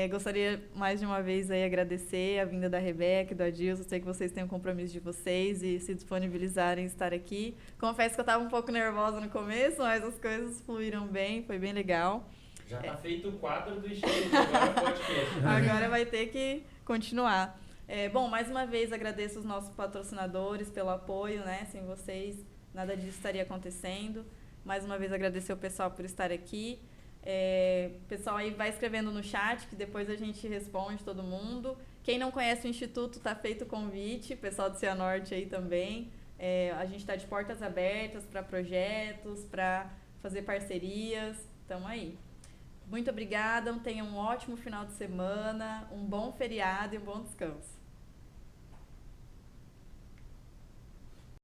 Gostaria mais de uma vez aí agradecer a vinda da Rebeca e do Adilson. Sei que vocês têm um compromisso de vocês e se disponibilizarem em estar aqui. Confesso que eu estava um pouco nervosa no começo, mas as coisas fluíram bem, foi bem legal. Já tá feito o quadro do Instituto, agora podcast. Agora vai ter que continuar. Bom, mais uma vez agradeço os nossos patrocinadores pelo apoio, né? Sem vocês, nada disso estaria acontecendo. Mais uma vez agradecer o pessoal por estar aqui. O pessoal aí vai escrevendo no chat, que depois a gente responde todo mundo. Quem não conhece o Instituto, tá feito o convite. Pessoal do Cianorte aí também. A gente está de portas abertas para projetos, para fazer parcerias. Então aí. Muito obrigada, tenham um ótimo final de semana, um bom feriado e um bom descanso.